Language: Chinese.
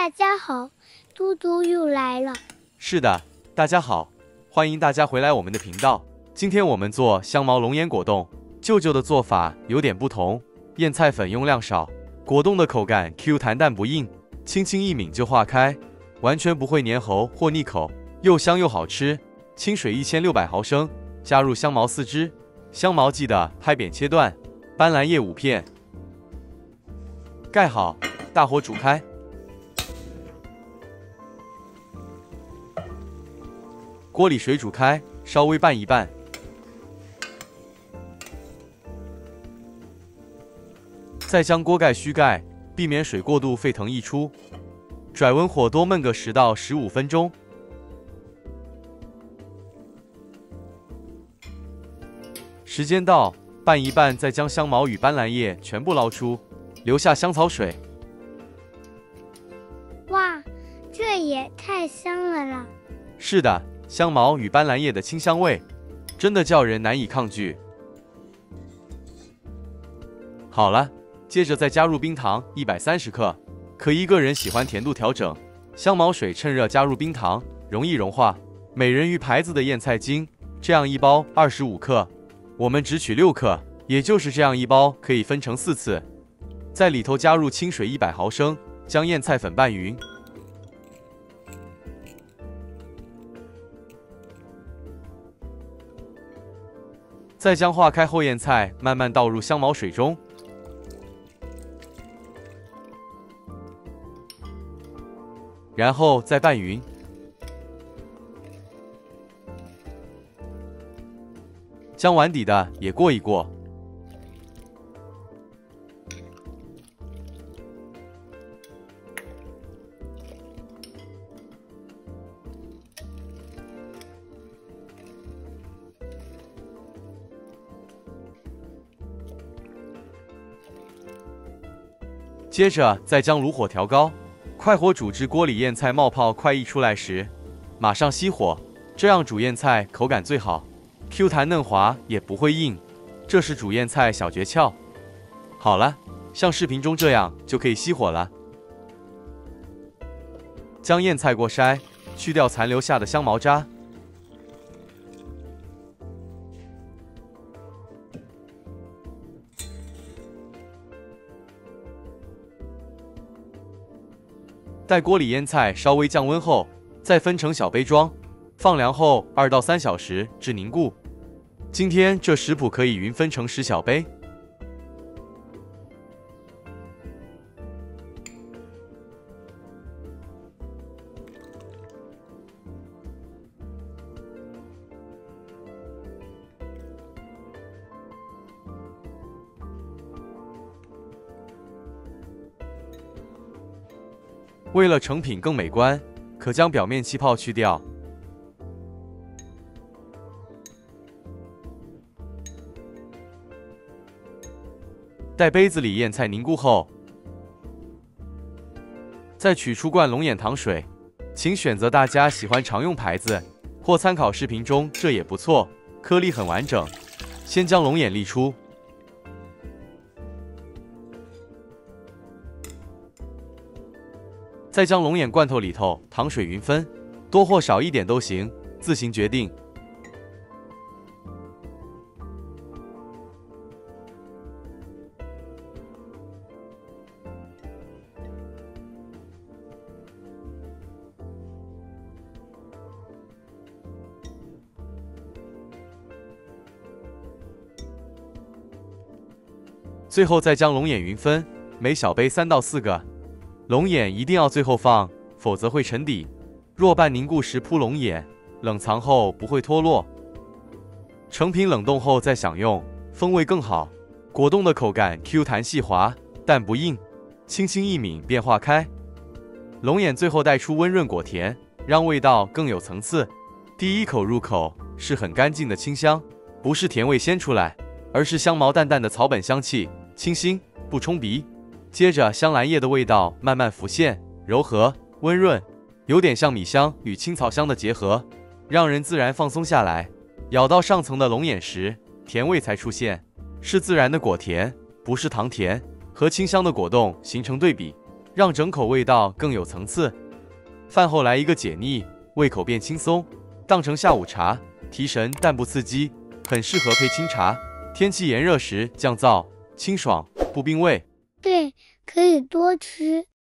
大家好，嘟嘟又来了。是的，大家好，欢迎大家回来我们的频道。今天我们做香茅龙眼果冻，舅舅的做法有点不同，燕菜粉用量少，果冻的口感 Q 弹但不硬，轻轻一抿就化开，完全不会粘喉或腻口，又香又好吃。清水1600毫升，加入香茅4支，香茅记得拍扁切断，斑斓叶5片，盖好，大火煮开。锅里水煮开，稍微拌一拌，再将锅盖虚盖，避免水过度沸腾溢出。转文火多焖个10到15分钟。时间到，拌一拌，再将香茅与斑斓叶全部捞出，留下香草水。哇，这也太香了啦！是的。香茅与斑斓叶的清香味，真的叫人难以抗拒。好了，接着再加入冰糖130克，可依个人喜欢甜度调整。香茅水趁热加入冰糖，容易融化。美人鱼牌子的燕菜精，这样一包25克，我们只取6克，也就是这样一包可以分成4次。在里头加入清水100毫升，将燕菜粉拌匀。再将化开后燕菜慢慢倒入香茅水中，然后再拌匀。将碗底的也过一过。接着再将炉火调高，快火煮至锅里燕菜冒泡快溢出来时，马上熄火，这样煮燕菜口感最好 ，Q 弹嫩滑也不会硬，这是煮燕菜小诀窍。好了，像视频中这样就可以熄火了。将燕菜过筛，去掉残留下的香茅渣。待锅里腌菜稍微降温后，再分成小杯装，放凉后2到3小时至凝固。今天这食谱可以匀分成10小杯。为了成品更美观，可将表面气泡去掉。待杯子里燕菜凝固后，再取出罐龙眼糖水，请选择大家喜欢常用牌子，或参考视频中这也不错，颗粒很完整。先将龙眼沥出。再将龙眼罐头里头糖水匀分，多或少一点都行，自行决定。最后再将龙眼匀分，每小杯3到4个。龙眼一定要最后放，否则会沉底。若半凝固时铺龙眼，冷藏后不会脱落。成品冷冻后再享用，风味更好。果冻的口感 Q 弹细滑，但不硬，轻轻一抿便化开。龙眼最后带出温润果甜，让味道更有层次。第一口入口是很干净的清香，不是甜味先出来，而是香茅淡淡的草本香气，清新不冲鼻。接着香兰叶的味道慢慢浮现，柔和温润，有点像米香与青草香的结合，让人自然放松下来。咬到上层的龙眼时，甜味才出现，是自然的果甜，不是糖甜，和清香的果冻形成对比。让整口味道更有层次。饭后来一个解腻，胃口变轻松，当成下午茶，提神但不刺激，很适合配清茶。天气炎热时降燥，清爽不冰味。对，可以多吃。